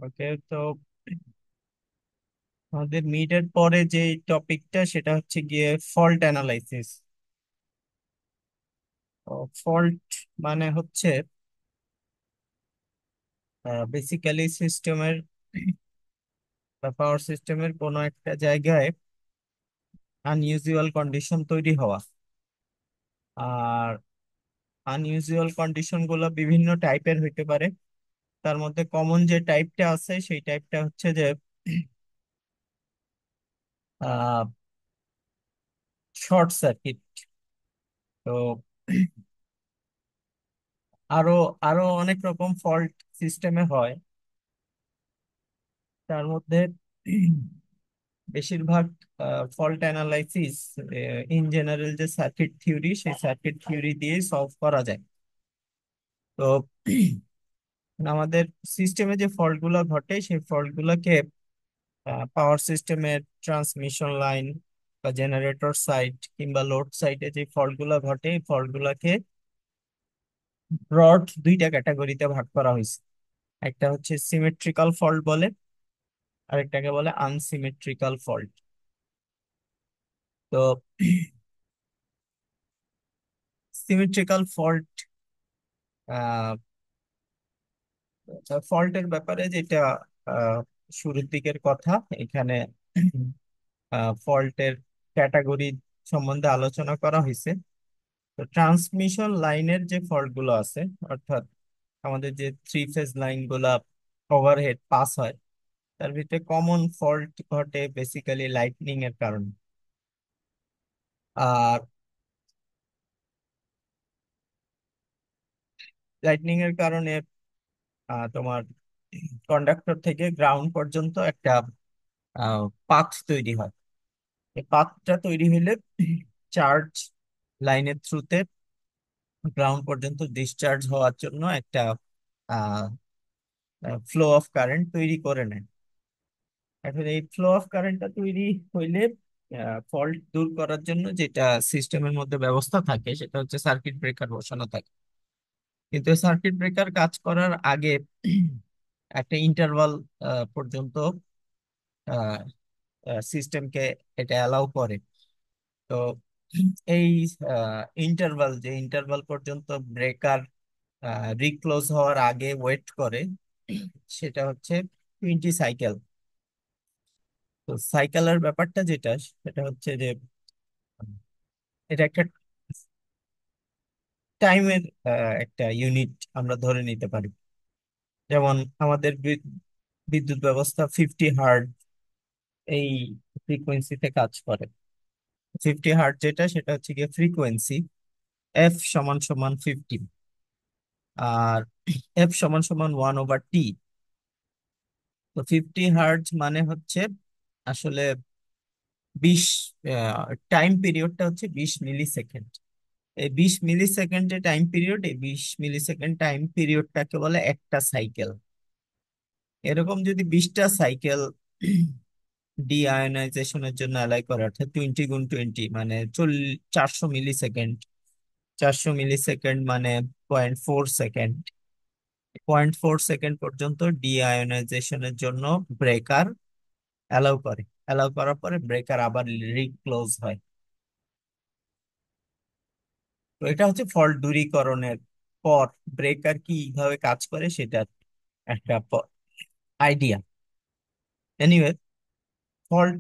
ওকে, তো আমাদের মিডের পরে যে টপিকটা সেটা হচ্ছে গিয়ে ফল্ট অ্যানালাইসিস। ফল্ট মানে হচ্ছে বেসিক্যালি সিস্টেমের বা পাওয়ার সিস্টেমের কোনো একটা জায়গায় আনইউজুয়াল কন্ডিশন তৈরি হওয়া। আর আনইউজুয়াল কন্ডিশন গুলো বিভিন্ন টাইপের হইতে পারে। তার মধ্যে কমন যে টাইপটা আছে সেই টাইপটা হচ্ছে যে শর্ট সার্কিট। তো আরো আরো অনেক রকম ফল্ট সিস্টেমে হয়। তার মধ্যে বেশিরভাগ ফল্ট অ্যানালাইসিস ইন জেনারেল যে সার্কিট থিওরি সেই সার্কিট থিওরি দিয়ে সলভ করা যায়। তো আমাদের সিস্টেমে যে ফল্ট গুলো ঘটে সেই ফল্ট গুলোকে পাওয়ার সিস্টেমের ট্রান্সমিশন লাইন বা জেনারেটর সাইট কিংবা লোড সাইটে যে ফল্ট গুলো ঘটে এই ফল্ট গুলাকে ব্রড দুইটা ক্যাটাগরিতে ভাগ করা হয়েছে। একটা হচ্ছে সিমেট্রিক্যাল ফল্ট বলে, আরেকটাকে বলে আনসিমেট্রিক্যাল ফল্ট। তো সিমেট্রিক্যাল ফল্ট ফল্টের ব্যাপারে যেটা আহ, শুরুর দিকের কথা এখানে ফল্টের ক্যাটাগরি সম্বন্ধে আলোচনা করা হয়েছে। তো ট্রান্সমিশন লাইনের যে ফল্ট গুলো আছে, অর্থাৎ আমাদের যে থ্রি ফেজ লাইন গুলা ওভারহেড পাস হয়, তার ভিতরে কমন ফল্ট ঘটে বেসিক্যালি লাইটনিং এর কারণে। আর লাইটনিং এর কারণে তোমার কন্ডাক্টর থেকে গ্রাউন্ড পর্যন্ত একটা পাথ তৈরি হয়। এই পাথটা তৈরি হলে চার্জ লাইনের থ্রুতে গ্রাউন্ড পর্যন্ত ডিসচার্জ হওয়ার জন্য একটা ফ্লো অফ কারেন্ট তৈরি করে নেয়। এখন এই ফ্লো অফ কারেন্টটা তৈরি হইলে ফল্ট দূর করার জন্য যেটা সিস্টেমের মধ্যে ব্যবস্থা থাকে সেটা হচ্ছে সার্কিট ব্রেকার বসানো থাকে। কিন্তু সার্কিট ব্রেকার কাজ করার আগে একটা ইন্টারভাল পর্যন্ত সিস্টেমকে এটা অ্যালাউ করে। তো এই ইন্টারভাল যে ইন্টারভাল পর্যন্ত ব্রেকার রিক্লোজ হওয়ার আগে ওয়েট করে, সেটা হচ্ছে 20 সাইকেল। তো সাইকেলের ব্যাপারটা যেটা সেটা হচ্ছে যে এটা একটা টাইমের একটা ইউনিট আমরা ধরে নিতে পারি। যেমন আমাদের বিদ্যুৎ ব্যবস্থা 50 হার্জ এই ফ্রিকোয়েন্সিতে কাজ করে। 50 হার্জ যেটা সেটা হচ্ছে গিয়ে ফ্রিকোয়েন্সি, এফ সমান সমান 50, আর এফ সমান সমান 1/T। তো 50 হার্জ মানে হচ্ছে আসলে 20, টাইম পিরিয়ডটা হচ্ছে 20 মিলি সেকেন্ড। এই 20 মিলি সেকেন্ড যে টাইম পিরিয়ড, এই 20 মিলি সেকেন্ড টাইম পিরিয়ডটাকে বলে একটা সাইকেল। এরকম যদি 20টা সাইকেল ডি আয়নাইজেশনের জন্য অ্যালাই করে, অর্থাৎ 20 × 20 মানে 400 মিলিসেকেন্ড। 400 মিলিসেকেন্ড মানে 0.4 সেকেন্ড। 0.4 সেকেন্ড পর্যন্ত ডি আয়নাইজেশনের জন্য ব্রেকার অ্যালাউ করে। অ্যালাউ করার পরে ব্রেকার আবার রিক্লোজ হয়। তো এটা হচ্ছে ফল্ট দূরীকরণের পর ব্রেকার কিভাবে কাজ করে সেটা একটা আইডিয়া। এনিওয়ে, ফল্ট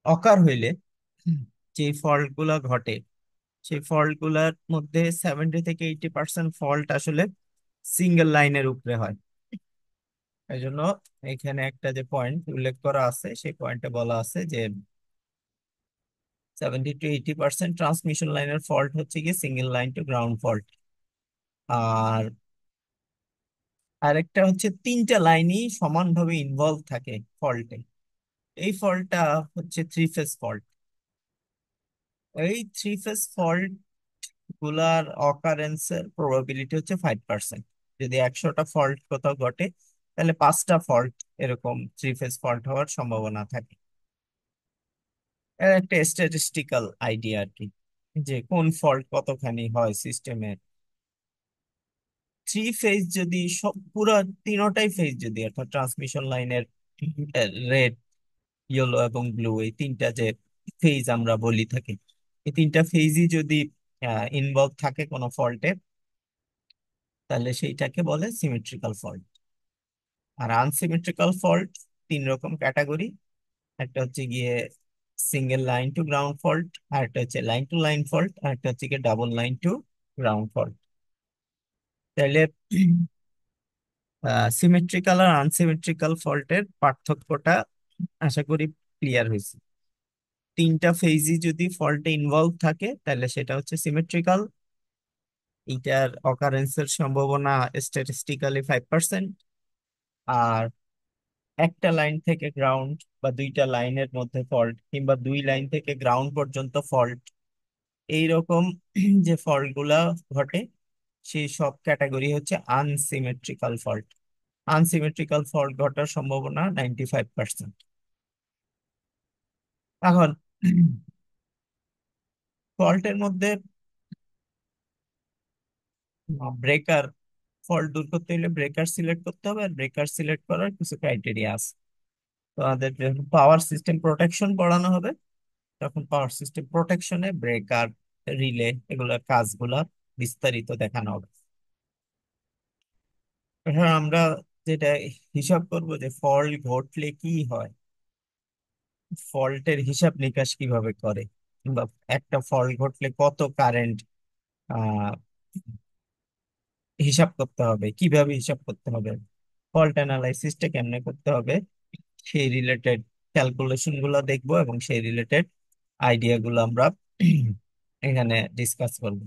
অকার হইলে যে ফল্ট গুলা ঘটে সেই ফল্ট গুলার মধ্যে 70 থেকে 80% ফল্ট আসলে সিঙ্গেল লাইনের উপরে হয়। এই জন্য এখানে একটা যে পয়েন্ট উল্লেখ করা আছে সেই পয়েন্টে বলা আছে যে 70 to 80% ট্রান্সমিশন লাইনের ফল্ট হচ্ছে কি single line to ground fault. আর আরেকটা হচ্ছে তিনটা লাইনই সমানভাবে ইনভলভ থাকে ফল্টে। এই ফল্টটা হচ্ছে থ্রি ফেজ ফল্ট। এই থ্রি ফেজ ফল্ট গুলার অকারেন্সের প্রবাবিলিটি হচ্ছে 5%। যদি 100টা ফল্ট কোথাও ঘটে তাহলে 5টা ফল্ট এরকম থ্রি ফেজ ফল্ট হওয়ার সম্ভাবনা থাকে। এর একটা স্ট্যাটিস্টিক্যাল আইডিয়া আর কি, যে কোন ফল্ট কতখানি হয় সিস্টেমে থ্রি ফেজ যদি সব পুরো তিনোটাই ফেজ যদি অর্থাৎ ট্রান্সমিশন লাইনের রেড, ইয়েলো এবং ব্লু, এই তিনটা যে ফেজ আমরা বলি থাকি, এই তিনটা ফেজই যদি ইনভলভ থাকে কোনো ফল্টে, তাহলে সেইটাকে বলে সিমেট্রিক্যাল ফল্ট। আর আনসিমেট্রিক্যাল ফল্ট তিন রকম ক্যাটাগরি। একটা হচ্ছে গিয়ে single line to ground fault, আর একটা হচ্ছে লাইন টু লাইন ফল্ট, আর একটা হচ্ছে গিয়ে double line to ground fault. তাহলে সিমেট্রিক্যাল আর আনসিমেট্রিক্যাল ফল্টের পার্থক্যটা আশা করি ক্লিয়ার হয়েছে। তিনটা ফেজই যদি ফল্টে ইনভলভ থাকে তাহলে সেটা হচ্ছে সিমেট্রিক্যাল। এইটার অকারেন্সের সম্ভাবনা স্ট্যাটিস্টিক্যালি 5%। আর একটা লাইন থেকে গ্রাউন্ড বা দুইটা লাইনের মধ্যে ফল্ট, কিংবা দুই লাইন থেকে গ্রাউন্ড পর্যন্ত ফল্ট, এইরকম যে ফল্ট গুলা ঘটে, সেই সব ক্যাটাগরি হচ্ছে আনসিমেট্রিক্যাল ফল্ট। আনসিমেট্রিক্যাল ফল্ট ঘটার সম্ভাবনা 95%। এখন ফল্টের মধ্যে ব্রেকার, ফল্ট দূর করতে হলে ব্রেকার সিলেক্ট করতে হবে, আর ব্রেকার সিলেক্ট করার কিছু ক্রাইটেরিয়া আছে। তো আমাদের যখন পাওয়ার সিস্টেম প্রোটেকশন পড়ানো হবে, তখন পাওয়ার সিস্টেম প্রোটেকশনে ব্রেকার, রিলে, এগুলোর কাজগুলা বিস্তারিত দেখানো হবে। এখন আমরা যেটা হিসাব করব যে ফল্ট ঘটলে কি হয়, ফল্টের হিসাব নিকাশ কিভাবে করে, কিংবা একটা ফল্ট ঘটলে কত কারেন্ট হিসাব করতে হবে, কিভাবে হিসাব করতে হবে, ফল্ট অ্যানালাইসিসটা কেমনে করতে হবে, সেই রিলেটেড ক্যালকুলেশন গুলো দেখবো, এবং সেই রিলেটেড আইডিয়া গুলো আমরা এখানে ডিসকাস করবো।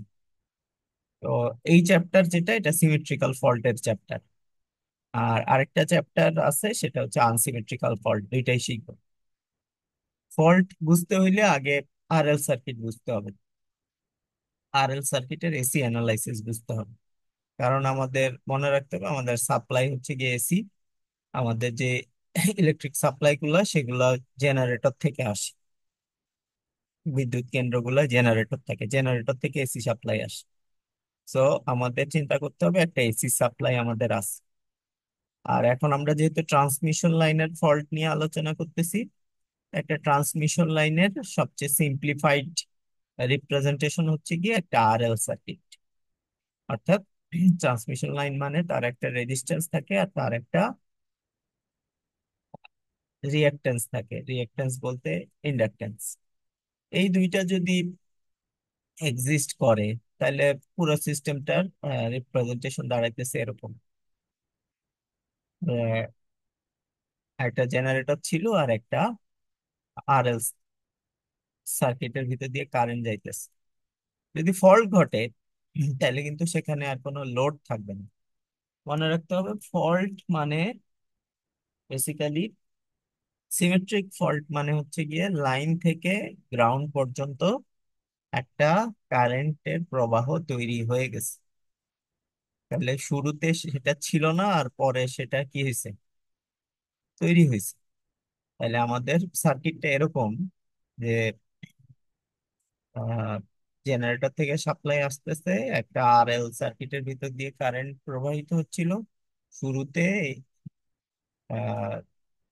তো এই চ্যাপ্টার যেটা, এটা সিমেট্রিক্যাল ফল্টের চ্যাপ্টার। আর আরেকটা চ্যাপ্টার আছে, সেটা হচ্ছে আনসিমেট্রিক্যাল ফল্ট। দুইটাই শিখবো। ফল্ট বুঝতে হইলে আগে আরএল সার্কিট বুঝতে হবে, আরএল সার্কিটের এসি অ্যানালাইসিস বুঝতে হবে। কারণ আমাদের মনে রাখতে হবে, আমাদের সাপ্লাই হচ্ছে গিয়ে এসি। আমাদের যে ইলেকট্রিক সাপ্লাই গুলা, সেগুলা জেনারেটর থেকে আসে। বিদ্যুৎ কেন্দ্রগুলো জেনারেটর থেকে, জেনারেটর থেকে এসি সাপ্লাই আসে। সো আমাদের চিন্তা করতে হবে একটা এসি সাপ্লাই আমাদের আছে। আর এখন আমরা যেহেতু ট্রান্সমিশন লাইনের ফল্ট নিয়ে আলোচনা করতেছি, একটা ট্রান্সমিশন লাইনের সবচেয়ে সিম্পলিফাইড রিপ্রেজেন্টেশন হচ্ছে গিয়ে একটা আরএল সার্কিট। অর্থাৎ ট্রান্সমিশন লাইন মানে তার একটা রেজিস্ট্যান্স থাকে, আর তার একটা রিঅ্যাকট্যান্স থাকে। রিঅ্যাকট্যান্স বলতে ইন্ডাকট্যান্স। এই দুইটা যদি এক্সিস্ট করে, তাহলে পুরো সিস্টেমটার রিপ্রেজেন্টেশন দাঁড়াইতেছে এরকম। আহ, একটা জেনারেটর ছিল, আর একটা আরএল সার্কিটের ভিতর দিয়ে কারেন্ট যাইতেছে। যদি ফল্ট ঘটে, তাহলে কিন্তু সেখানে আর কোনো লোড থাকবে না। মনে রাখতে হবে, ফল্ট মানে বেসিক্যালি, সিমেট্রিক ফল্ট মানে হচ্ছে গিয়ে লাইন থেকে গ্রাউন্ড পর্যন্ত একটা কারেন্টের প্রবাহ তৈরি হয়ে গেছে। তাহলে শুরুতে সেটা ছিল না, আর পরে সেটা কি হয়েছে, তৈরি হয়েছে। তাহলে আমাদের সার্কিটটা এরকম যে জেনারেটর থেকে সাপ্লাই আসতেছে, একটা আরএল সার্কিটের ভিতর দিয়ে কারেন্ট প্রবাহিত হচ্ছিল শুরুতে। আহ,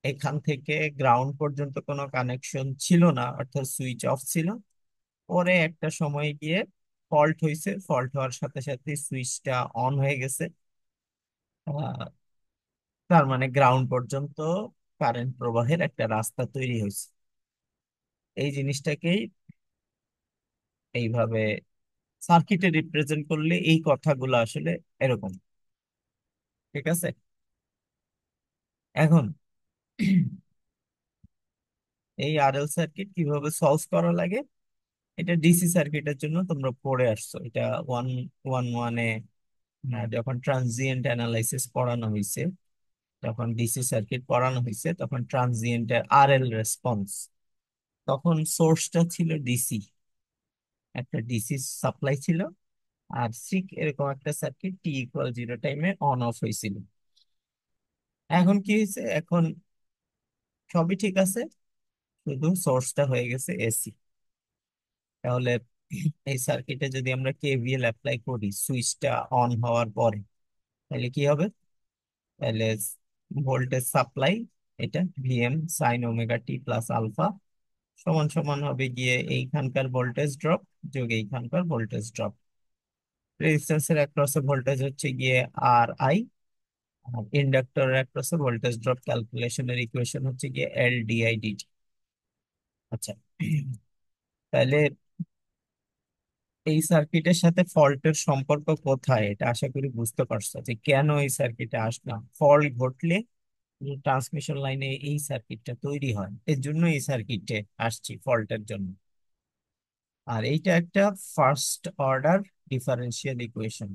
এখান থেকে গ্রাউন্ড পর্যন্ত কোনো কানেকশন ছিল না, অর্থাৎ সুইচ অফ ছিল। পরে একটা সময় গিয়ে ফল্ট হয়েছে, ফল্ট হওয়ার সাথে সাথে সুইচটা অন হয়ে গেছে। আহ, তার মানে গ্রাউন্ড পর্যন্ত কারেন্ট প্রবাহের একটা রাস্তা তৈরি হয়েছে। এই জিনিসটাকেই এইভাবে সার্কিটে রিপ্রেজেন্ট করলে এই কথাগুলো আসলে এরকম। ঠিক আছে। এখন এই আরএল সার্কিট কিভাবে সলভ করা লাগে, এটা ডিসি সার্কিটের জন্য তোমরা পড়ে আসছো। এটা ওয়ান ওয়ান ওয়ানে যখন ট্রানজিয়েন্ট অ্যানালাইসিস পড়ানো হয়েছে, যখন ডিসি সার্কিট পড়ানো হয়েছে, তখন ট্রানজিয়েন্টের আরএল রেসপন্স, তখন সোর্সটা ছিল ডিসি, একটা ডিসি সাপ্লাই ছিল। আর সিক এরকম একটা সার্কিট T=0 টাইমে অন অফ হয়েছিল। এখন কি হয়েছে, এখন সবই ঠিক আছে, শুধু সোর্সটা হয়ে গেছে এসি। তাহলে এই সার্কিটে যদি আমরা কেভিএল অ্যাপ্লাই করি সুইচটা অন হওয়ার পরে, তাহলে কি হবে? তাহলে ভোল্টেজ সাপ্লাই, এটা VM sign omega T plus alpha সমান সমান হবে গিয়ে এইখানকার ভোল্টেজ ড্রপ যোগ এইখানকার ভোল্টেজ ড্রপ। রেজিস্ট্যান্সের অ্যাক্রসে ভোল্টেজ হচ্ছে গিয়ে আর আই, আর ইন্ডাক্টরের অ্যাক্রসে ভোল্টেজ ড্রপ ক্যালকুলেশনের ইকুয়েশন হচ্ছে গিয়ে এল ডিআই ডিটি। আচ্ছা, তাহলে এই সার্কিটের সাথে ফল্টের সম্পর্ক কোথায় এটা আশা করি বুঝতে পারছো, যে কেন এই সার্কিটে আসলাম। ফল্ট ঘটলে ট্রান্সমিশন লাইনে এই সার্কিটটা তৈরি হয়, এর জন্য এই সার্কিটে আসছি ফল্টের জন্য। আর এইটা একটা first order differential equation.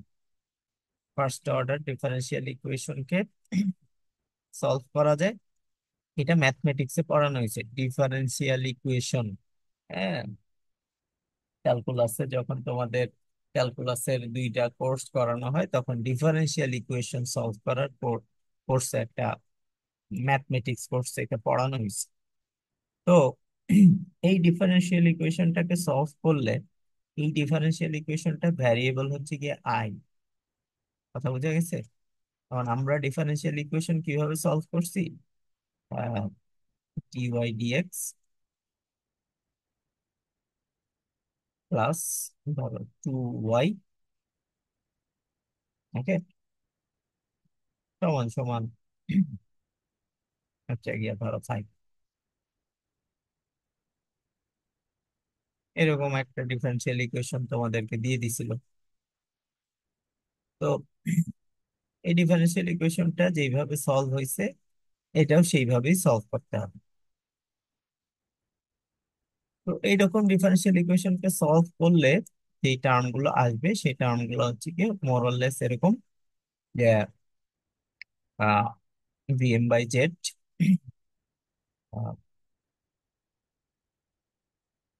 First order differential ইকুয়েশনকে সলভ করা যায়। এটা ম্যাথমেটিক্সে পড়ানো হয়েছে ডিফারেন্সিয়াল ইকুয়েশন। হ্যাঁ, ক্যালকুলাসে যখন তোমাদের ক্যালকুলাসের দুইটা কোর্স করানো হয় তখন ডিফারেন্সিয়াল ইকুয়েশন সলভ করার কোর্সে একটা ম্যাথমেটিক্স কোর্সে এটা পড়ানো হয়েছে। তো এই ডিফারেন্সিয়াল ইকুয়েশনটাকে সলভ করলে এই ডিফারেন্সিয়াল ইকুয়েশনটা ভ্যারিয়েবল হচ্ছে গিয়ে আই। কথা বোঝা গেছে? কারণ আমরা ডিফারেন্সিয়াল ইকুয়েশন কিভাবে সলভ করছি, dy dx প্লাস ধরো 2y, ওকে, সমান সমান হচ্ছে গিয়ে ধরো 5। এরকম একটা ডিফারেন্সিয়াল ইকুয়েশন তোমাদেরকে দিয়ে দিছিল। তো এই ডিফারেন্সিয়াল ইকুয়েশনটা যেইভাবে সলভ হয়েছে এটাও সেইভাবেই সলভ করতে হবে। তো এইরকম ডিফারেন্সিয়াল ইকুয়েশনকে সলভ করলে যে টার্ম গুলো আসবে সেই টার্ম গুলো হচ্ছে কি মোরলেস এরকম, যে ভিএম বাই জেড,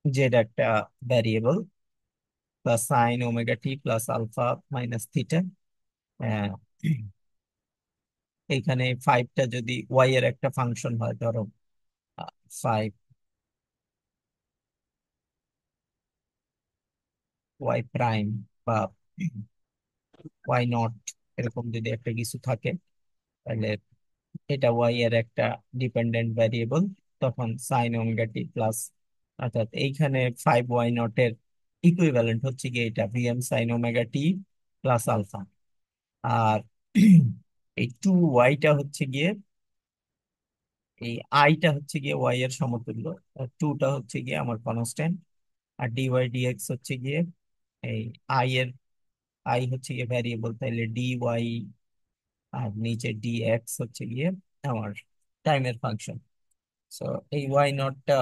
জেড একটা variable, plus sign omega T plus alpha minus theta. এইখানে ফাইভটা যদি ওয়াই এর একটা ফাংশন হয়, ধরো 5 ওয়াই প্রাইম বা ওয়াই নট, এরকম যদি একটা কিছু থাকে, তাহলে এটা ওয়াই এর একটা ডিপেন্ডেন্ট ভ্যারিয়েবল, তখন সাইন ওমেগা টি প্লাস, অর্থাৎ এইখানে 5 ওয়াই নট এর ইকুইভ্যালেন্ট হচ্ছে গিয়ে এটা VM sign omega T plus alpha. আর এই 2 ওয়াইটা হচ্ছে গিয়ে, এই আইটা হচ্ছে গিয়ে ওয়াই এর সমতুল্য, আর টুটা হচ্ছে গিয়ে আমার কনস্ট্যান্ট, আর ডিওয়াই ডিএক্স হচ্ছে গিয়ে এই আই এর, আই হচ্ছে গিয়ে ভ্যারিয়েবল, তাইলে ডিওয়াই আর নিচে ডিএক্স হচ্ছে গিয়ে আমার টাইমের ফাংশন। সো এই ওয়াই নটটা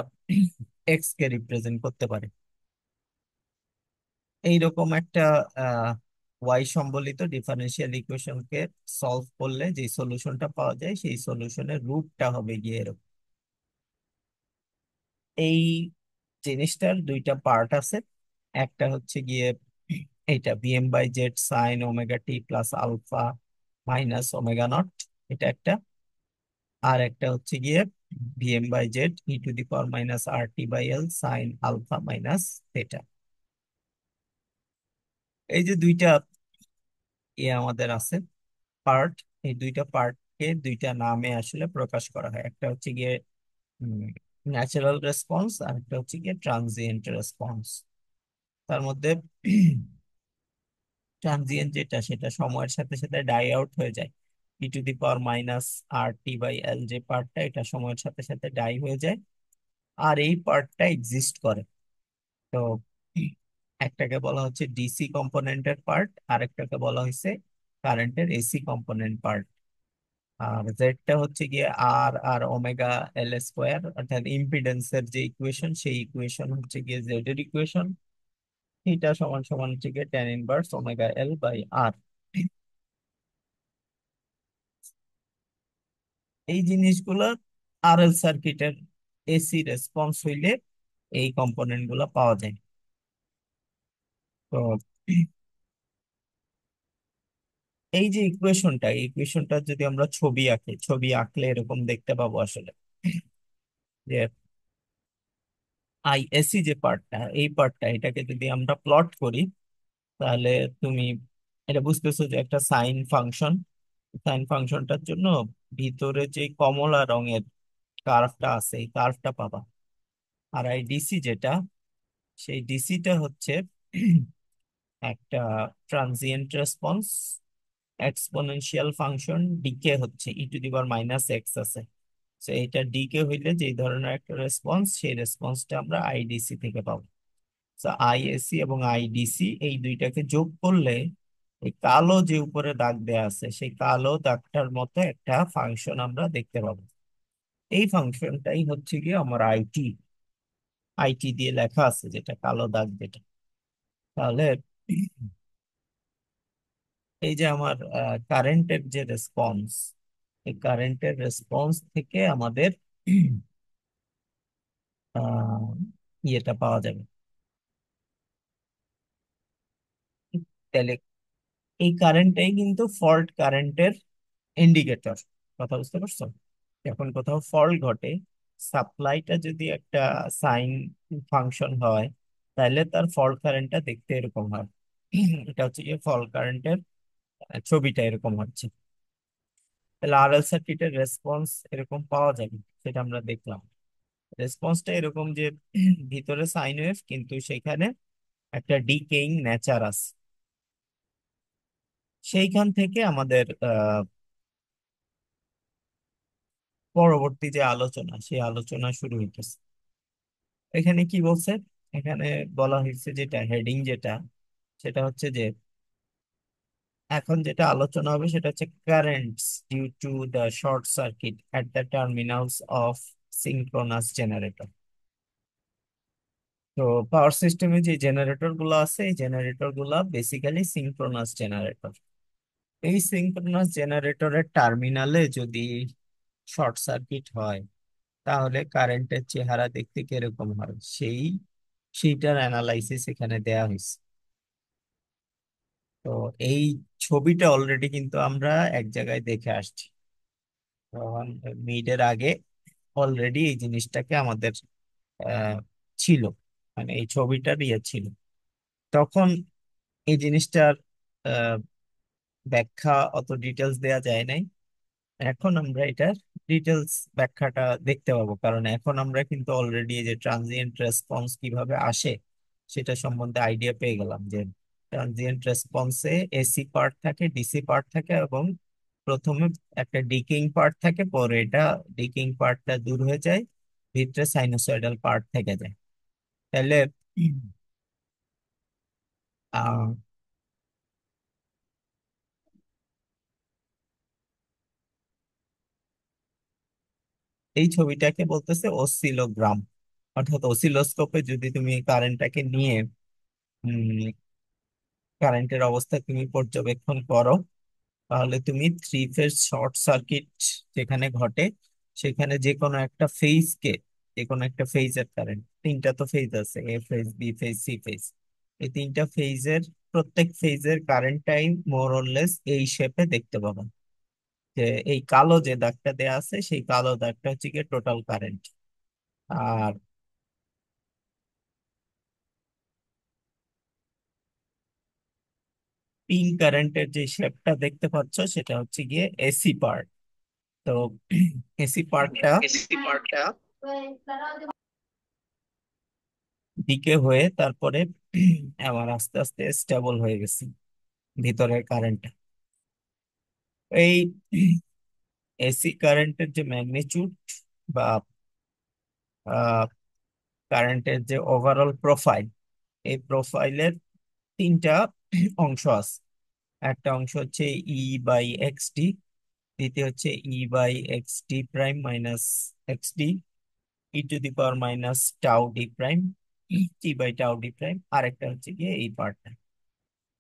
এক্স কে রিপ্রেজেন্ট করতে পারে। এইরকম একটা ওয়াই সম্বলিত ডিফারেন্সিয়াল ইকুয়েশনকে সলভ করলে যে সলিউশনটা পাওয়া যায় সেই সলিউশনের রূপটা হবে গিয়ে এরকম। এই জিনিসটার দুইটা পার্ট আছে। একটা হচ্ছে গিয়ে এইটা VM by Z sine omega T plus alpha minus omega nought, এটা একটা। আর একটা হচ্ছে গিয়ে VM by Z e to the power minus R T by L sine alpha minus theta. এই যে দুইটা আমাদের আছে পার্ট, এই দুইটা পার্টকে দুইটা নামে আসলে প্রকাশ করা হয়। একটা হচ্ছে গিয়ে ন্যাচারাল রেসপন্স, আর একটা হচ্ছে গিয়ে ট্রানজিয়েন্ট রেসপন্স। তার মধ্যে ট্রানজিয়েন্ট যেটা সেটা সময়ের সাথে সাথে ডাই আউট হয়ে যায়। E to the power minus R T by L যে পার্টটা, এটা সময়ের সাথে সাথে ডাই হয়ে যায়। আর এই পার্টটা এক্সিস্ট করে। তো একটাকে বলা হচ্ছে ডিসি কম্পোনেন্টের পার্ট, আর একটাকে বলা হচ্ছে কারেন্টের এসি কম্পোনেন্ট পার্ট। আর জেডটা হচ্ছে গিয়ে আর আর ওমেগা এল স্কোয়ার, অর্থাৎ ইম্পিডেন্সের যে ইকুয়েশন সেই ইকুয়েশন হচ্ছে গিয়ে জেড এর ইকুয়েশন। থিটা সমান সমান হচ্ছে গিয়ে tan inverse omega L by R. এই জিনিসগুলো আর এল সার্কিটের এসি রেসপন্স হইলে এই কম্পোনেন্ট গুলো পাওয়া যায়। তো এই যে ইকুয়েশনটা, এই ইকুয়েশনটা যদি আমরা ছবি আঁকি, ছবি আঁকলে এরকম দেখতে পাবো আসলে, যে আই এসি যে পার্টটা, এই পার্টটা এটাকে যদি আমরা প্লট করি, তাহলে তুমি এটা বুঝতেছো যে একটা সাইন ফাংশন, সাইন ফাংশনটার জন্য ভিতরে যে কমলা রঙের কার্ভটা আছে এই কার্ভটা পাবা। আর এই ডিসি যেটা, সেই ডিসিটা হচ্ছে একটা transient response, exponential function, decay হচ্ছে e⁻⁻x আছে। তো এটা ডিকে হইলে যে ধরনের একটা রেসপন্স, সেই রেসপন্সটা আমরা আইডিসি থেকে পাবো। তো আইএসি এবং আইডিসি এই দুইটাকে যোগ করলে এই কালো যে উপরে দাগ দেয়া আছে সেই কালো দাগটার মতো একটা ফাংশন আমরা দেখতে পাবো। এই ফাংশনটাই হচ্ছে গিয়ে আমার আইটি, আইটি দিয়ে লেখা আছে যেটা কালো দাগ যেটা। তাহলে এই যে আমার কারেন্টের যে রেসপন্স, এই কারেন্টের রেসপন্স থেকে আমাদের আহ, ইয়েটা পাওয়া যাবে। তাহলে এই কারেন্টটাই কিন্তু ফল্ট কারেন্টের ইন্ডিকেটর। কথা বুঝতে পারছো? যখন কোথাও ফল্ট ঘটে, সাপ্লাইটা যদি একটা সাইন ফাংশন হয়, তাহলে তার ফল্ট কারেন্টটা দেখতে এরকম হয়। এটা হচ্ছে যে ফল্ট কারেন্টের ছবিটা এরকম হচ্ছে। তাহলে আরএল সার্কিটের রেসপন্স এরকম পাওয়া যাবে, সেটা আমরা দেখলাম। রেসপন্সটা এরকম যে ভিতরে সাইন ওয়েভ, কিন্তু সেখানে একটা ডিকেইং নেচার আছে। সেইখান থেকে আমাদের পরবর্তী যে আলোচনা, সেই আলোচনা শুরু হইতেছে। এখানে কি বলছে? এখানে বলা হয়েছে যেটা হেডিং যেটা, সেটা হচ্ছে যে এখন যেটা আলোচনা হবে সেটা হচ্ছে currents due to the short circuit at the terminals of synchronous generator. তো পাওয়ার সিস্টেমে যে জেনারেটর গুলো আছে, এই জেনারেটর গুলা বেসিক্যালি সিঙ্ক্রোনাস জেনারেটর। এই সিঙ্ক্রোনাস জেনারেটরের টার্মিনালে যদি শর্ট সার্কিট হয়, তাহলে কারেন্টের চেহারা দেখতে কিরকম হয় সেইটার অ্যানালাইসিস এখানে দেয়া হয়েছে। তো এই ছবিটা অলরেডি কিন্তু আমরা এক জায়গায় দেখে আসছি, তখন মিডের আগে অলরেডি এই জিনিসটাকে আমাদের আহ, ছিল, মানে এই ছবিটার ইয়ে ছিল। তখন এই জিনিসটার আহ, ব্যাখ্যা অত ডিটেলস দেয়া যায় নাই। এখন আমরা এটার ডিটেলস ব্যাখ্যাটা দেখতে পাবো, কারণ এখন আমরা কিন্তু অলরেডি এই যে ট্রানজিয়েন্ট রেসপন্স কিভাবে আসে সেটা সম্বন্ধে আইডিয়া পেয়ে গেলাম। যে ট্রানজিয়েন্ট রেসপন্সে এসি পার্ট থাকে, ডিসি পার্ট থাকে, এবং প্রথমে একটা ডিকিং পার্ট থাকে, পরে এটা ডিকিং পার্টটা দূর হয়ে যায়, ভিতরে সাইনোসয়েডাল পার্ট থেকে যায়। তাহলে আহ, এই ছবিটাকে বলতেছে অসিলোগ্রাম। অর্থাৎ অসিলোস্কোপে যদি তুমি কারেন্টটাকে নিয়ে কারেন্টের অবস্থা তুমি পর্যবেক্ষণ করো, তাহলে তুমি থ্রি ফেজ শর্ট সার্কিট যেখানে ঘটে, সেখানে যে কোনো একটা ফেজকে, যে কোনো একটা ফেজের কারেন্ট, তিনটা তো ফেজ আছে, A phase, B phase, C phase, এই তিনটা ফেজের প্রত্যেক ফেজের current time more or less এই শেপে দেখতে পাবেন। যে এই কালো যে দাগটা দেয়া আছে, সেই কালো দাগটা হচ্ছে গিয়ে টোটাল কারেন্ট। আর পিঙ্ক কারেন্টের যে শেপটা দেখতে পাচ্ছ সেটা হচ্ছে গিয়ে এসি পার্ট। তো এসি পার্টটা ডিকে হয়ে তারপরে আবার আস্তে আস্তে স্টেবল হয়ে গেছে ভিতরের কারেন্টটা। এই এসি কারেন্টের যে ম্যাগনিটিউড বা কারেন্টের যে ওভারঅল প্রোফাইল, এই প্রোফাইলের তিনটা অংশ আছে। একটা অংশ হচ্ছে E/XD, দ্বিতীয় হচ্ছে E/XD prime minus XD, e⁻⁻τD prime, T/τD prime, আর একটা হচ্ছে গিয়ে এই পার্টটা।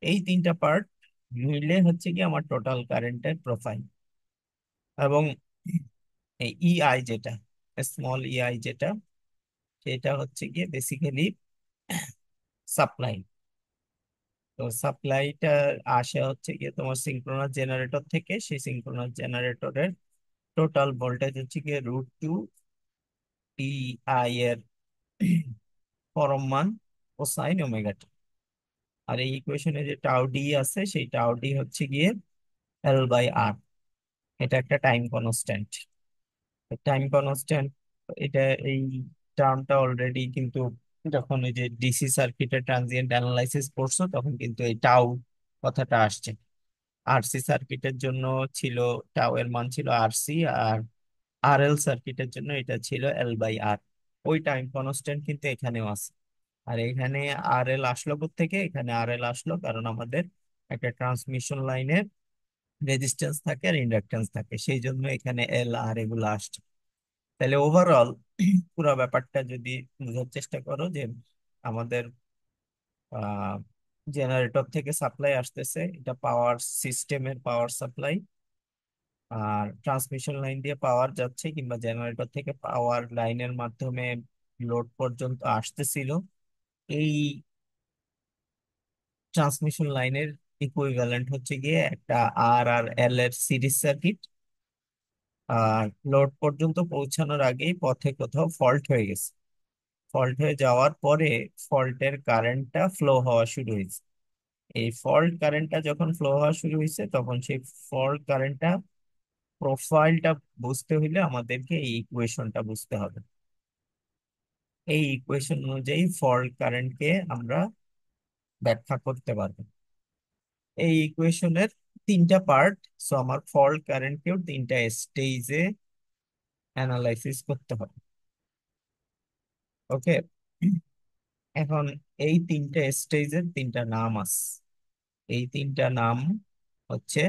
এই তিনটা পার্ট মিলে হচ্ছে কি আমার টোটাল কারেন্টের প্রোফাইল। এবং এই ইআই যেটা, স্মল ইআই যেটা, সেটা হচ্ছে গিয়ে বেসিক্যালি সাপ্লাই। তো সাপ্লাইটা আসে হচ্ছে গিয়ে তোমার সিঙ্ক্রোনাস জেনারেটর থেকে। সেই সিঙ্ক্রোনাস জেনারেটরের টোটাল ভোল্টেজ হচ্ছে গিয়ে √2 ইআই এর পরম মান কোসাইন ওমেগা টি। আর এই ইকুয়েশনে যে টাউ ডি আছে, সেই টাউ ডি হচ্ছে গিয়ে L/R। এটা একটা টাইম কনস্ট্যান্ট। টাইম কনস্ট্যান্ট, এটা এই টার্মটা অলরেডি কিন্তু যখন এই যে ডিসি সার্কিটের ট্রানজিয়েন্ট অ্যানালাইসিস করছো তখন কিন্তু এই টাউ কথাটা আসছে। আরসি সার্কিটের জন্য ছিল, টাউ এর মান ছিল আরসি, আর RL সার্কিটের জন্য এটা ছিল L/R। ওই টাইম কনস্ট্যান্ট কিন্তু এখানেও আছে। আর এখানে RL আসলো থেকে, এখানে RL আসলো কারণ আমাদের একটা ট্রান্সমিশন লাইনের রেজিস্ট্যান্স থাকে আর ইন্ডাকটেন্স থাকে, সেই জন্য এখানে L/R এগুলো আসছে। তাহলে ওভারঅল পুরো ব্যাপারটা যদি বোঝার চেষ্টা করো, যে আমাদের জেনারেটর থেকে সাপ্লাই আসতেছে, এটা পাওয়ার সিস্টেমের পাওয়ার সাপ্লাই, আর ট্রান্সমিশন লাইন দিয়ে পাওয়ার যাচ্ছে কিংবা জেনারেটর থেকে পাওয়ার লাইনের মাধ্যমে লোড পর্যন্ত আসতেছিল। এই ট্রান্সমিশন লাইনের ইকুইভ্যালেন্ট হচ্ছে গিয়ে একটা R আর L এর সিরিজ সার্কিট। আর লোড পর্যন্ত পৌঁছানোর আগেই পথে কোথাও ফল্ট হয়ে গেছে, ফল্ট হয়ে যাওয়ার পরে ফল্টের কারেন্টটা ফ্লো হওয়া শুরু হয়েছে। এই ফল্ট কারেন্টটা যখন ফ্লো হওয়া শুরু হয়েছে, তখন সেই ফল্ট কারেন্টটা প্রোফাইলটা বুঝতে হইলে আমাদেরকে এই ইকুয়েশনটা বুঝতে হবে। এই ইকুয়েশন অনুযায়ী ফল্ট কারেন্টকে আমরা ব্যাখ্যা করতে পারবো। এই ইকুয়েশনের তিনটা পার্ট, সো আমার ফল্ট কারেন্টকেও তিনটা স্টেজে অ্যানালাইসিস করতে হবে। ওকে, এখন এই তিনটা স্টেজের তিনটা নাম আছে। এই তিনটা নাম হচ্ছে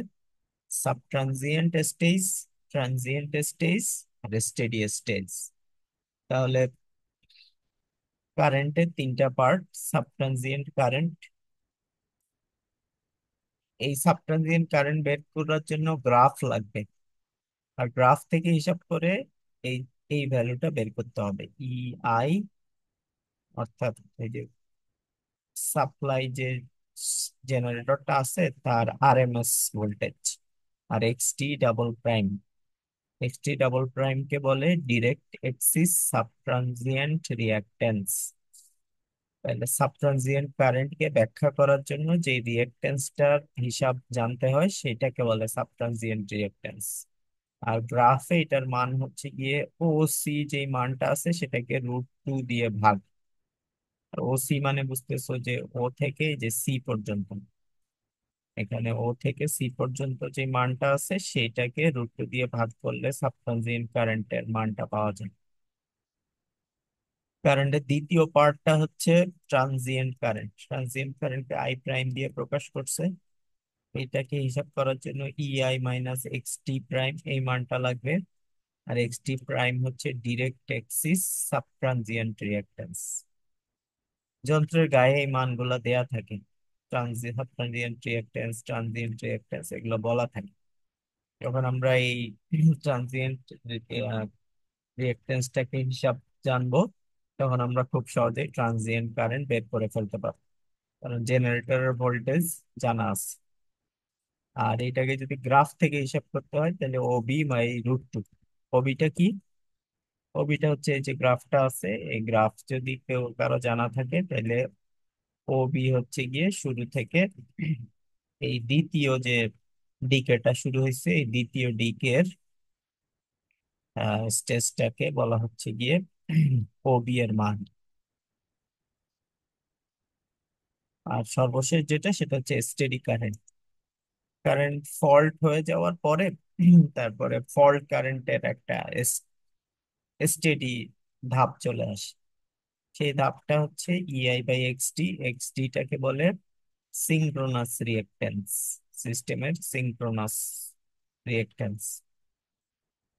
সাবট্রানজিয়েন্ট স্টেজ, ট্রানজিয়েন্ট স্টেজ আর স্টেডি স্টেজ। তাহলে কারেন্টের তিনটা পার্ট। সাবট্রানজিয়েন্ট কারেন্ট, এই সাবট্রানজিয়েন্ট কারেন্ট বের করার জন্য গ্রাফ লাগবে, আর গ্রাফ থেকে হিসাব করে এই এই ভ্যালুটা বের করতে হবে। আই, অর্থাৎ এই যে সাপ্লাই যে জেনারেটরটা আছে তার আরএমএস ভোল্টেজ, আর এক্সটি ডাবল প্রাইম কে বলে ডিরেক্ট এক্সিস সাবট্রানজিয়েন্ট রিঅ্যাকট্যান্স। তাহলে সাবট্রানজিয়েন্ট কারেন্ট কে ব্যাখ্যা করার জন্য যে রিঅ্যাকট্যান্সটার হিসাব জানতে হয় সেটাকে বলে সাবট্রানজিয়েন্ট রিঅ্যাকট্যান্স। আর গ্রাফে এটার মান হচ্ছে গিয়ে ও সি, যে মানটা আছে সেটাকে √2 দিয়ে ভাগ। আর ও সি মানে বুঝতেছো যে ও থেকে যে সি পর্যন্ত, এখানে ও থেকে সি পর্যন্ত যে মানটা আছে সেটাকে √2 দিয়ে ভাগ করলে সাবট্রানজিয়েন্ট কারেন্টের মানটা পাওয়া যায়। কারেন্টের দ্বিতীয় পার্টটা হচ্ছে ট্রানজিয়েন্ট কারেন্ট। ট্রানজিয়েন্ট কারেন্টকে আই প্রাইম দিয়ে প্রকাশ করছে। এটাকে হিসাব করার জন্য EI - XT প্রাইম এই মানটা লাগবে। আর XT প্রাইম হচ্ছে ডিরেক্ট এক্সিস সাবট্রানজিয়েন্ট রিঅ্যাকট্যান্স। যন্ত্রের গায়ে এই মানগুলা দেয়া থাকে, ট্রানজিয়েন্ট রিঅ্যাকট্যান্স, ট্রানজিয়েন্ট রিঅ্যাকট্যান্স এগুলো বলা থাকে। যখন আমরা এই ট্রানজিয়েন্ট রিঅ্যাকট্যান্সটাকে হিসাব জানবো, তখন আমরা খুব সহজেই ট্রানজিয়েন্ট কারেন্ট বের করে ফেলতে পারবো, কারণ জেনারেটরের ভোল্টেজ জানা আছে। আর এটাকে যদি গ্রাফ থেকে হিসাব করতে হয় তাহলে OB/√2। ওবিটা কি? ওবিটা হচ্ছে এই যে গ্রাফটা আছে, এই গ্রাফ যদি কেউ কারো জানা থাকে তাহলে ওবি হচ্ছে গিয়ে শুরু থেকে এই দ্বিতীয় যে ডিকেটা শুরু হয়েছে, এই দ্বিতীয় ডিকের স্টেজটাকে বলা হচ্ছে গিয়ে ওবি এর মান। আর সর্বশেষ যেটা, সেটা হচ্ছে স্টেডি কারেন্ট। কারেন্ট ফল্ট হয়ে যাওয়ার পরে তারপরে ফল্ট কারেন্টের একটা স্টেডি ধাপ চলে আসে। সেই ধাপটা হচ্ছে EI/XT। এক্সটিটাকে বলে সিঙ্ক্রোনাস রিঅ্যাকট্যান্স, সিস্টেমের সিঙ্ক্রোনাস রিঅ্যাকট্যান্স।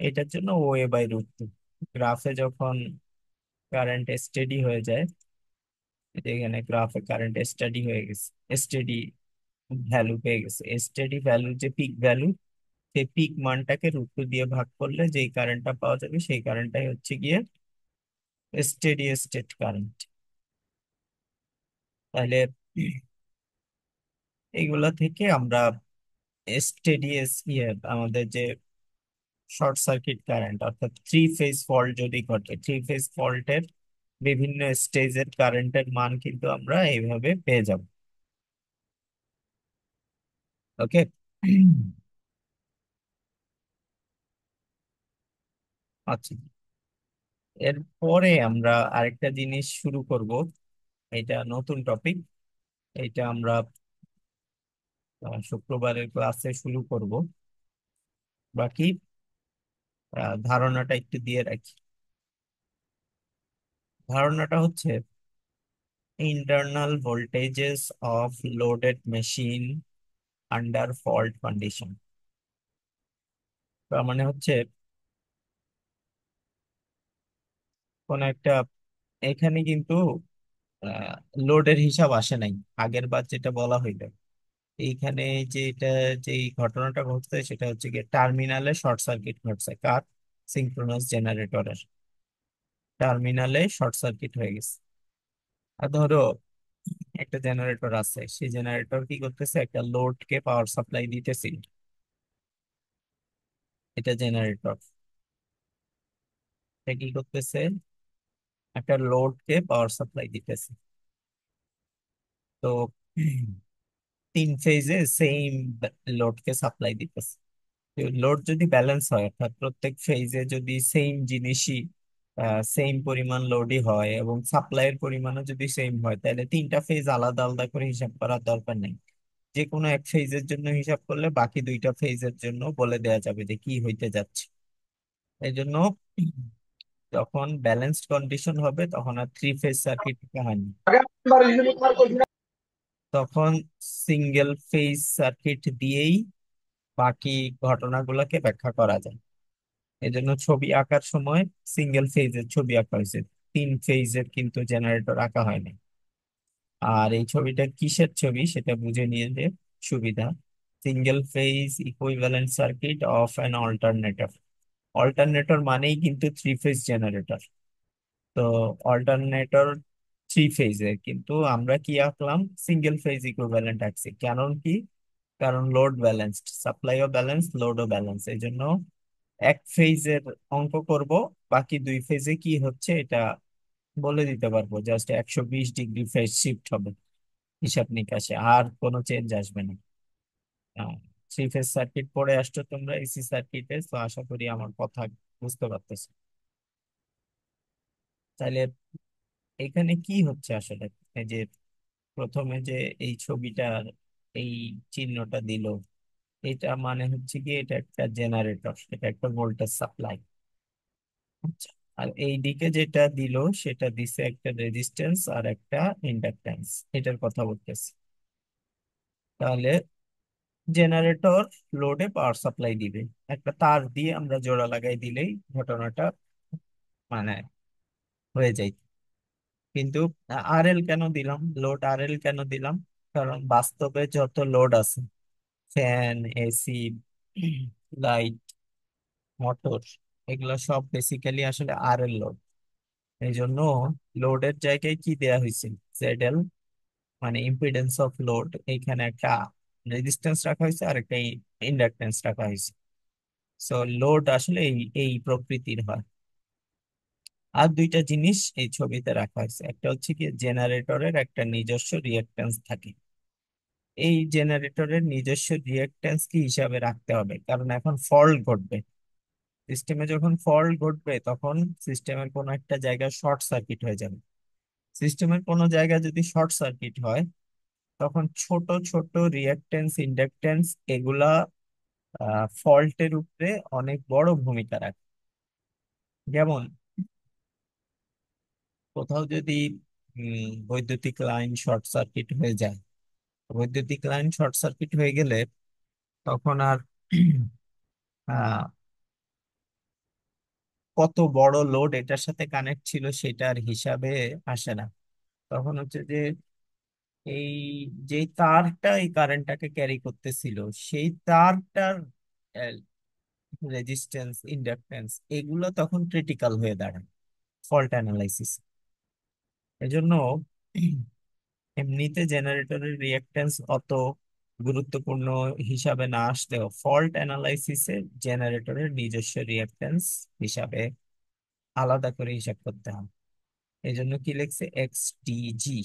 এটার জন্য OA/√2। গ্রাফে যখন কারেন্ট স্টেডি হয়ে যায়, এই যে এখানে গ্রাফে কারেন্ট স্টেডি হয়ে গেছে, স্টেডি ভ্যালু পেয়ে গেছে, স্টেডি ভ্যালু যে পিক ভ্যালু, সেই পিক মানটাকে √2 দিয়ে ভাগ করলে যেই কারেন্টটা পাওয়া যাবে সেই কারেন্টটাই হচ্ছে গিয়ে স্টেডি স্টেট কারেন্ট। তাহলে এইগুলা থেকে আমরা স্টেডি আমাদের যে শর্ট সার্কিট কারেন্ট, অর্থাৎ থ্রি ফেজ ফল্ট যদি ঘটে, থ্রি ফেজ ফল্টের বিভিন্ন স্টেজের কারেন্টের মান কিন্তু আমরা এইভাবে পেয়ে যাব। ওকে। আচ্ছা, এরপরে আমরা আরেকটা জিনিস শুরু করব। এটা নতুন টপিক। এটা আমরা শুক্রবারের ক্লাসে শুরু করব। বাকি ধারণাটা একটু দিয়ে রাখি। ধারণাটা হচ্ছে internal voltages of loaded machine under fault condition. তার মানে হচ্ছে কোন একটা, এখানে কিন্তু লোডের হিসাব আসে নাই আগের বার যেটা বলা হইলো। এইখানে যে এটা, যে এই ঘটনাটা ঘটছে সেটা হচ্ছে গিয়ে টার্মিনালে শর্ট সার্কিট ঘটছে কার, সিঙ্ক্রোনাস জেনারেটরের টার্মিনালে শর্ট সার্কিট হয়ে গেছে। আর ধরো একটা জেনারেটর আছে, সেই জেনারেটর কি করতেছে, একটা লোডকে পাওয়ার সাপ্লাই দিতেছিল। এটা জেনারেটর, এটা কি করতেছে, একটা লোডকে পাওয়ার সাপ্লাই দিতেছে। তো তিন ফেজে সেম লোডকে সাপ্লাই দিতেছে। লোড যদি ব্যালেন্স হয়, অর্থাৎ প্রত্যেক ফেজে যদি সেম জিনিসই, সেম পরিমাণ লোডই হয় এবং সাপ্লাইয়ের পরিমাণও যদি সেম হয়, তাহলে তিনটা ফেজ আলাদা আলাদা করে হিসাব করার দরকার নেই। যে কোনো এক ফেজের জন্য হিসাব করলে বাকি দুইটা ফেজের জন্য বলে দেওয়া যাবে যে কি হইতে যাচ্ছে। এই জন্য যখন ব্যালেন্সড কন্ডিশন হবে তখন আর থ্রি ফেজ সার্কিট হয় না, তখন সিঙ্গেল ফেজ সার্কিট দিয়েই বাকি ঘটনাগুলোকে ব্যাখ্যা করা যায়। এই জন্য ছবি আঁকার সময় সিঙ্গেল ফেজের ছবি আঁকা হয়েছে, তিন ফেজের কিন্তু জেনারেটর আঁকা হয়নি। আর এই ছবিটা কিসের ছবি সেটা বুঝে নিয়ে যে সুবিধা। Single phase equivalent circuit of an alternator. Alternator মানেই কিন্তু থ্রি ফেজ জেনারেটর। তো অল্টারনেটর থ্রি ফেজের, কিন্তু আমরা কি আঁকলাম, সিঙ্গেল ফেজ ইকুইভ্যালেন্ট আঁকছি। কারণ কি, কারণ লোড ব্যালেন্সড, সাপ্লাইও ব্যালেন্স, লোডও ব্যালেন্স। এই জন্য এক ফেজের অঙ্ক করব, বাকি দুই ফেজে কি হচ্ছে এটা বলে দিতে পারবো। জাস্ট 120 ডিগ্রি ফেজ শিফট হবে হিসাব নিকাশে, আর কোনো চেঞ্জ আসবে না। থ্রি ফেজ সার্কিট পড়ে আসছো তোমরা এসি সার্কিটে, তো আশা করি আমার কথা বুঝতে পারতেছো। তাহলে এখানে কি হচ্ছে আসলে, এই যে প্রথমে যে এই ছবিটার এই চিহ্নটা দিল, এটা মানে হচ্ছে কি এটা একটা জেনারেটর, এটা একটা ভোল্টেজ সাপ্লাই। আচ্ছা, আর এই দিকে যেটা দিল সেটা দিছে একটা রেজিস্ট্যান্স আর একটা ইন্ডাকট্যান্স, এটার কথা বলতেছি। তাহলে জেনারেটর লোডে পাওয়ার সাপ্লাই দিবে, একটা তার দিয়ে আমরা জোড়া লাগাই দিলেই ঘটনাটা মানে হয়ে যায়। কিন্তু আরএল কেন দিলাম, লোড আরএল কেন দিলাম, কারণ বাস্তবে যত লোড আছে, ফ্যান, এসি, লাইট, মোটর, এগুলো সব বেসিক্যালি আসলে আরএল লোড। এই জন্য লোডের জায়গায় কি দেয়া হয়েছে, জেড এল, মানে ইম্পিডেন্স অফ লোড। এইখানে একটা রেজিস্ট্যান্স রাখা হয়েছে আর একটা ইন্ডাকটেন্স রাখা হয়েছে। সো লোড আসলে এই এই প্রকৃতির হয়। আর দুইটা জিনিস এই ছবিতে রাখা হয়েছে, একটা হচ্ছে কি জেনারেটরের একটা নিজস্ব রিঅ্যাকট্যান্স থাকে। এই জেনারেটরের নিজস্ব রিঅ্যাকট্যান্স কি হিসাবে রাখতে হবে, কারণ এখন ফল্ট ঘটবে। সিস্টেমে যখন ফল্ট ঘটবে তখন সিস্টেমের কোনো একটা জায়গায় শর্ট সার্কিট হয়ে যাবে। সিস্টেমের কোনো জায়গায় যদি শর্ট সার্কিট হয়, তখন ছোট ছোট রিঅ্যাকট্যান্স, ইন্ডাকট্যান্স, এগুলা ফল্টের উপরে অনেক বড় ভূমিকা রাখে। যেমন কোথাও যদি বৈদ্যুতিক লাইন শর্ট সার্কিট হয়ে যায়, বৈদ্যুতিক লাইন শর্ট সার্কিট হয়ে গেলে তখন আর আহ, কত বড় লোড এটার সাথে কানেক্ট ছিল সেটার হিসাবে আসে না। তখন হচ্ছে যে এই যে তারটা এই কারেন্টটাকে ক্যারি করতেছিল, সেই তারটার রেজিস্ট্যান্স, ইন্ডাকট্যান্স, এগুলো তখন ক্রিটিক্যাল হয়ে দাঁড়ায় ফল্ট অ্যানালাইসিস। এজন্য এমনিতে জেনারেটরের রিঅ্যাকট্যান্স অত গুরুত্বপূর্ণ হিসাবে না আসলেও ফল্ট অ্যানালাইসিসে জেনারেটরের নিজস্ব রিঅ্যাকট্যান্স হিসাবে আলাদা করে হিসাব করতে হবে। এই জন্য কি লিখছে, এক্স টি জি।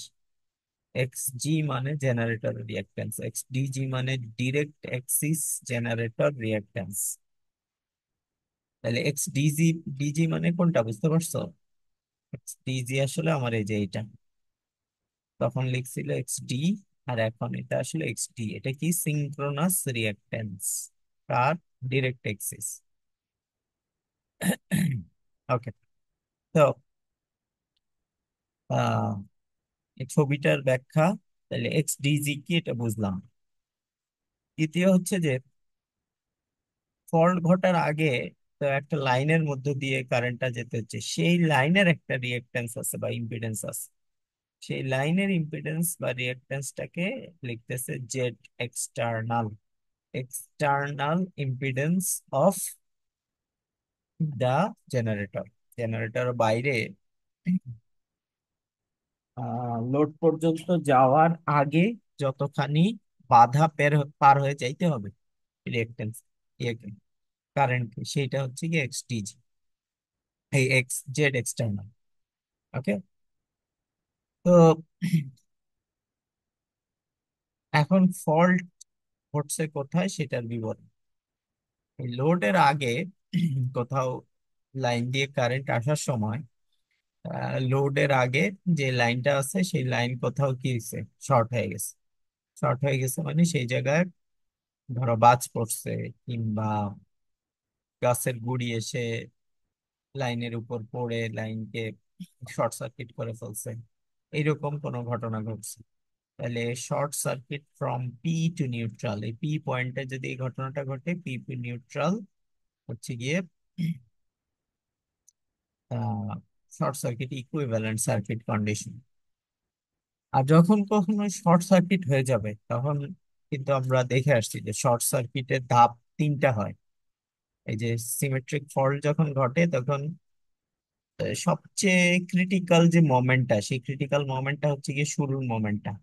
এক্স জি মানে জেনারেটর রিঅ্যাক্ট্যান্স, এক্স ডিজি মানে ডিরেক্ট এক্সিস জেনারেটর রিঅ্যাক্ট্যান্স। তাহলে এক্স ডিজি, ডিজি মানে কোনটা বুঝতে পারছো? এক্স ডিজি আসলে আমার এই যে এটা, তখন লিখছিল এক্স ডি, আর এখন এটা আসলে এক্স ডি। এটা কি সিঙ্ক্রোনাস রিঅ্যাক্ট্যান্স আর ডিরেক্ট এক্সিস। ওকে। তো আহ এই ছবিটার ব্যাখ্যা, তাহলে এক্স ডিজি কি এটা বুঝলাম। দ্বিতীয় হচ্ছে যে ফল্ট ঘটার আগে তো একটা লাইনের মধ্যে দিয়ে কারেন্টটা যেতে হচ্ছে, সেই লাইনের একটা রিঅ্যাকট্যান্স আছে বা ইম্পিডেন্স আছে। সেই লাইনের ইম্পিডেন্স বা রিঅ্যাকট্যান্সটাকে লিখতেছে Z external, external impedance of the generator. Generator বাইরে লোড পর্যন্ত যাওয়ার আগে যতখানি বাধা পার হয়ে যাইতে হবে রিঅ্যাকট্যান্স, কারেন্ট, সেইটা হচ্ছে কি এক্সটিজি, এই এক্স জেড এক্সটার্নাল। ওকে। তো এখন ফল্ট ঘটছে কোথায় সেটার বিবরণ। এই লোডের আগে কোথাও লাইন দিয়ে কারেন্ট আসার সময় লোডের আগে যে লাইনটা আছে সেই লাইন কোথাও কি হয়েছে, শর্ট হয়ে গেছে। শর্ট হয়ে গেছে মানে সেই জায়গায় ধরো বাজ পড়ছে, কিংবা গাছের গুড়ি এসে লাইনের উপর পড়ে লাইনকে শর্ট সার্কিট করে ফেলছে, এইরকম কোনো ঘটনা ঘটছে। তাহলে short circuit from P to neutral, এই পি পয়েন্টে যদি এই ঘটনাটা ঘটে, পি টু নিউট্রাল হচ্ছে গিয়ে short circuit equivalent circuit condition. আর যখন কখনো শর্ট সার্কিট হয়ে যাবে তখন কিন্তু আমরা দেখে আসছি যে শর্ট সার্কিটের ধাপ তিনটা হয়। এই যে সিমেট্রিক ফল্ট যখন ঘটে তখন সবচেয়ে ক্রিটিক্যাল যে মোমেন্টটা, সেই ক্রিটিক্যাল মোমেন্টটা হচ্ছে গিয়ে শুরুর মোমেন্টটা।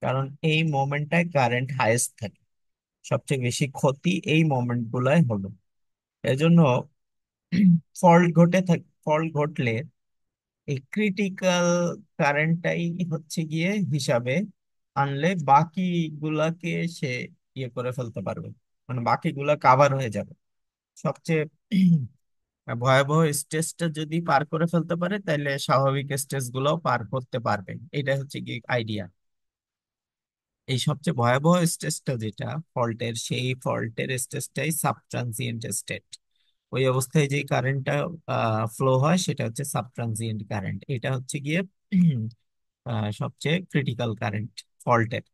কারণ এই মোমেন্টটায় কারেন্ট হাইয়েস্ট থাকে, সবচেয়ে বেশি ক্ষতি এই মোমেন্ট গুলাই হলো। এজন্য ফল্ট ঘটলে এই ক্রিটিক্যাল কারেন্টটাই হচ্ছে গিয়ে হিসাবে আনলে বাকি গুলাকে সে ইয়ে করে ফেলতে পারবে, মানে বাকিগুলা কাভার হয়ে যাবে। সবচেয়ে ভয়াবহ স্টেজটা যদি পার করে ফেলতে পারে তাহলে স্বাভাবিক স্টেজ গুলাও পার করতে পারবে, এটা হচ্ছে কি আইডিয়া। এই সবচেয়ে ভয়াবহ স্টেজটা যেটা ফল্টের, সেই ফল্টের স্টেজটাই সাবট্রানজিয়েন্ট স্টেট। ওই অবস্থায় যে কারেন্টটা ফ্লো হয় সেটা হচ্ছে সাবট্রানজিয়েন্ট কারেন্ট। এটা হচ্ছে গিয়ে সবচেয়ে ক্রিটিক্যাল কারেন্ট ফল্টের।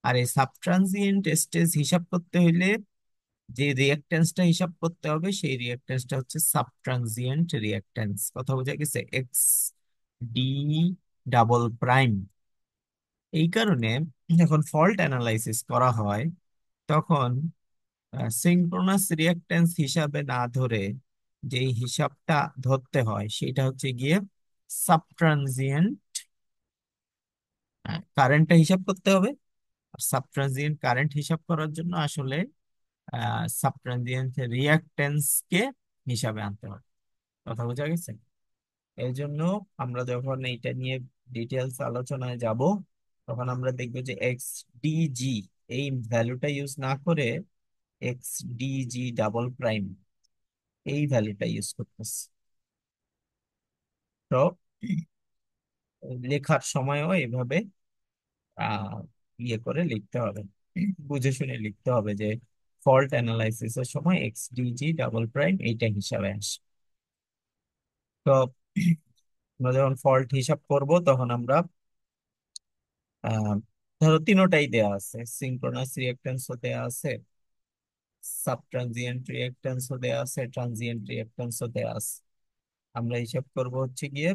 আর এই সাবট্রানজিয়েন্ট স্টেজ হিসাব করতে হইলে যে রিঅ্যাকট্যান্সটা হিসাব করতে হবে সেই রিঅ্যাকট্যান্সটা হচ্ছে সাবট্রানজিয়েন্ট রিঅ্যাকট্যান্স। কথা বোঝা গেছে? X D double prime. এই কারণে যখন ফল্ট অ্যানালাইসিস করা হয় তখন সিঙ্ক্রোনাস রিঅ্যাকট্যান্স হিসাবে না ধরে যেই হিসাবটা ধরতে হয় সেটা হচ্ছে গিয়ে সাবট্রানজিয়েন্ট কারেন্টটা হিসাব করতে হবে। আর সাবট্রানজিয়েন্ট কারেন্ট হিসাব করার জন্য আসলে সাবট্রানজিয়েন্ট রিঅ্যাকট্যান্স কে হিসাবে আনতে হবে। কথা বোঝা গেছে? এই জন্য আমরা যখন এইটা নিয়ে ডিটেলস আলোচনায় যাব তখন আমরা দেখবো যে এক্স ডিজি এই ভ্যালুটা ইউজ না করে এক্স ডিজি ডাবল প্রাইম এই ভ্যালুটা ইউজ করতেছে। তো লেখার সময়ও এভাবে আহ ইয়ে করে লিখতে হবে, বুঝে শুনে লিখতে হবে যে ফল্ট অ্যানালাইসিস এর সময় এক্স ডিজি ডাবল প্রাইম এইটা হিসাবে আসে। তো আমরা যখন ফল্ট হিসাব করব তখন আমরা আহ ধরো তিনোটাই দেয়া আছে, সিঙ্ক্রোনাস রিঅ্যাকট্যান্সও দেয়া আছে, সাবট্রানজিয়েন্ট রিঅ্যাকট্যান্সও দেয়া আছে, ট্রানজিয়েন্ট রিঅ্যাকট্যান্সও দেয়া আছে। আমরা হিসাব করব হচ্ছে গিয়ে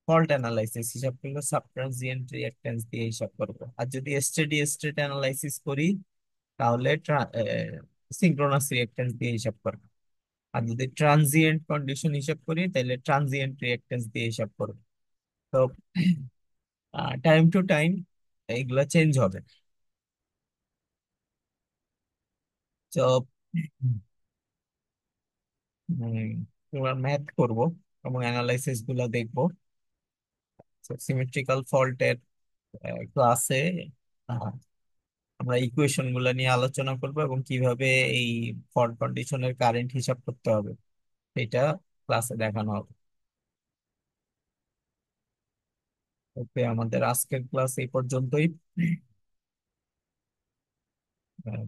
ফল্ট অ্যানালাইসিস হিসাব করলে সাবট্রানজিয়েন্ট রিঅ্যাকট্যান্স দিয়ে হিসাব করব। আর যদি স্টেডি স্টেট অ্যানালাইসিস করি তাহলে সিঙ্ক্রোনাস রিঅ্যাকট্যান্স দিয়ে হিসাব করব। আর যদি ট্রানজিয়েন্ট কন্ডিশন হিসাব করি তাহলে ট্রানজিয়েন্ট রিঅ্যাকট্যান্স দিয়ে হিসাব করব। তো টাইম টু টাইম এইগুলা চেঞ্জ হবে। তো এবার ম্যাথ করব এবং অ্যানালাইসিস গুলা দেখবো। সিমেট্রিক্যাল ফল্টের ক্লাসে আমরা ইকুয়েশন গুলো নিয়ে আলোচনা করবো এবং কিভাবে এই ফল্ট কন্ডিশনের কারেন্ট হিসাব করতে হবে এটা ক্লাসে দেখানো হবে। ওকে, আমাদের আজকের ক্লাস এই পর্যন্তই।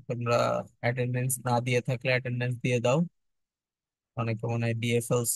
তোমরা অ্যাটেন্ডেন্স না দিয়ে থাকলে অ্যাটেন্ডেন্স দিয়ে দাও, অনেকে মনে হয় দিয়ে ফেলছো।